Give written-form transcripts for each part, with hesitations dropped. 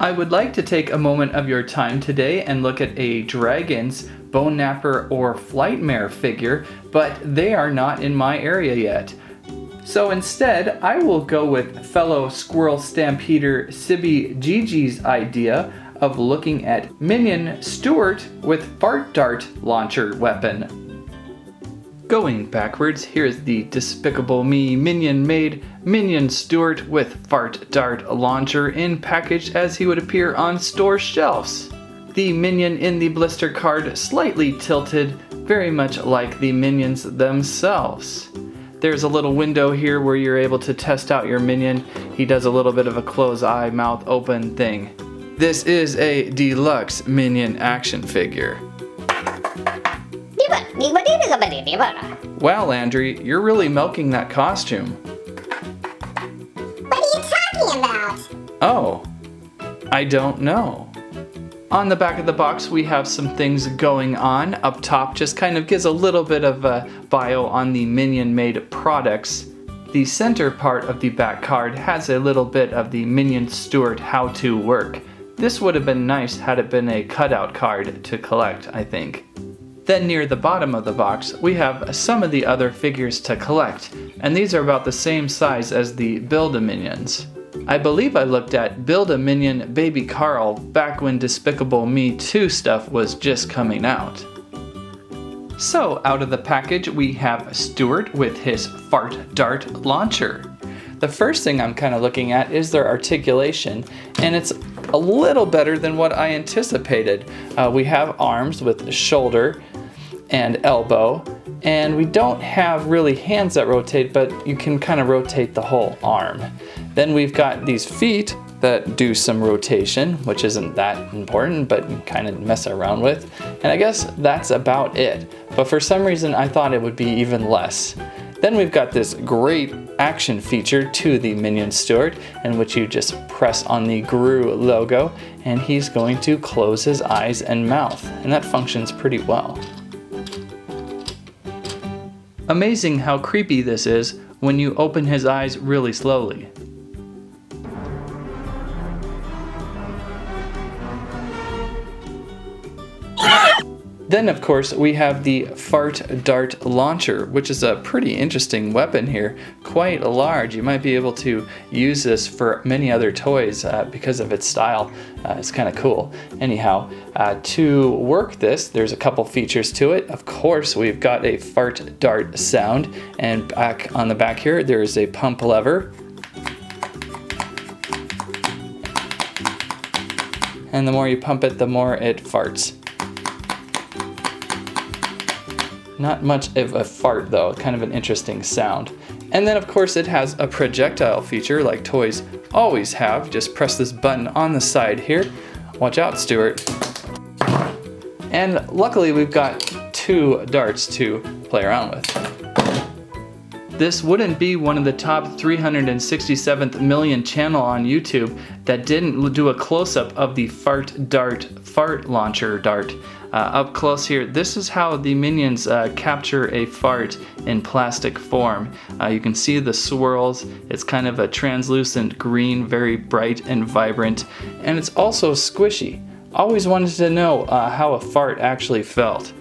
I would like to take a moment of your time today and look at a Dragon's Bone Napper or Flightmare figure, but they are not in my area yet. So instead, I will go with fellow Squirrel Stampeder Sibby Gigi's idea of looking at Minion Stuart with Fart Dart Launcher weapon. Going backwards, here's the Despicable Me Minion-made Minion Stuart with Fart Dart Launcher in package as he would appear on store shelves. The Minion in the blister card slightly tilted, very much like the Minions themselves. There's a little window here where you're able to test out your Minion. He does a little bit of a close eye, mouth open thing. This is a Deluxe Minion action figure. Wow, Landry, you're really milking that costume. What are you talking about? Oh, I don't know. On the back of the box, we have some things going on. Up top just kind of gives a little bit of a bio on the Minion-made products. The center part of the back card has a little bit of the Minion Stuart how-to work. This would have been nice had it been a cutout card to collect, I think. Then near the bottom of the box, we have some of the other figures to collect, and these are about the same size as the Build-A-Minions. I believe I looked at Build-A-Minion Baby Carl back when Despicable Me 2 stuff was just coming out. So out of the package we have Stuart with his Fart Dart Launcher. The first thing I'm kind of looking at is their articulation, and it's a little better than what I anticipated. We have arms with shoulder and elbow, and we don't have really hands that rotate, but you can kind of rotate the whole arm. Then we've got these feet that do some rotation, which isn't that important, but you kind of mess around with. And I guess that's about it. But for some reason, I thought it would be even less. Then we've got this great action feature to the Minion Stuart, in which you just press on the GRU logo, and he's going to close his eyes and mouth, and that functions pretty well. Amazing how creepy this is when you open his eyes really slowly. Then of course we have the Fart Dart Launcher, which is a pretty interesting weapon here, quite large. You might be able to use this for many other toys because of its style. It's kind of cool. Anyhow, to work this, there's a couple features to it. Of course, we've got a Fart Dart sound, and back on the back here, there is a pump lever. And the more you pump it, the more it farts. Not much of a fart though, kind of an interesting sound. And then of course it has a projectile feature like toys always have. Just press this button on the side here. Watch out, Stuart. And luckily we've got 2 darts to play around with. This wouldn't be one of the top 367th million channel on YouTube that didn't do a close-up of the Fart Dart Fart Launcher dart. Up close here, this is how the Minions capture a fart in plastic form. You can see the swirls. It's kind of a translucent green, very bright and vibrant, and it's also squishy. Always wanted to know how a fart actually felt.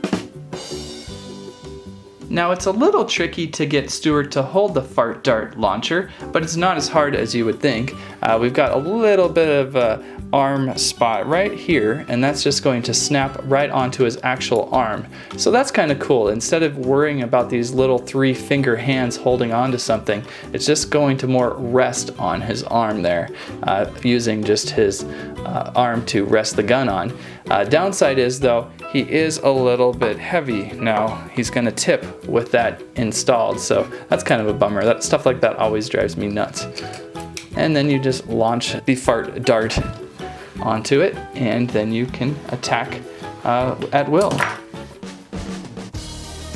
Now it's a little tricky to get Stuart to hold the Fart Dart Launcher, but it's not as hard as you would think. We've got a little bit of a arm spot right here, and that's just going to snap right onto his actual arm. So that's kind of cool. Instead of worrying about these little 3-finger hands holding onto something, it's just going to more rest on his arm there, using just his arm to rest the gun on. Downside is though, he is a little bit heavy. Now he's gonna tip with that installed, so that's kind of a bummer. That stuff like that always drives me nuts. And then you just launch the Fart Dart onto it, and then you can attack at will.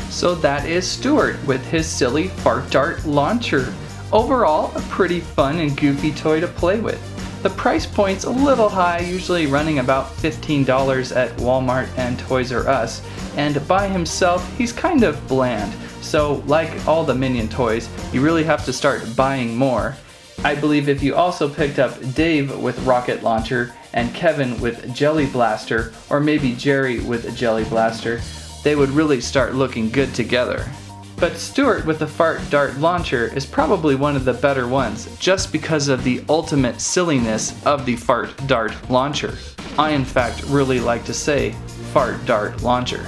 So that is Stuart with his silly Fart Dart Launcher. Overall, a pretty fun and goofy toy to play with. The price point's a little high, usually running about $15 at Walmart and Toys R Us, and by himself, he's kind of bland. So like all the Minion toys, you really have to start buying more. I believe if you also picked up Dave with Rocket Launcher and Kevin with Jelly Blaster, or maybe Jerry with Jelly Blaster, they would really start looking good together. But Stuart with the Fart Dart Launcher is probably one of the better ones, just because of the ultimate silliness of the Fart Dart Launcher. I in fact really like to say Fart Dart Launcher.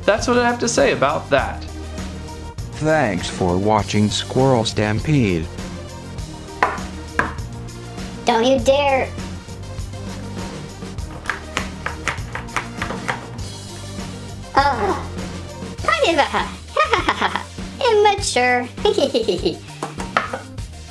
That's what I have to say about that. Thanks for watching Squirrel Stampede. Don't you dare! Kind of immature.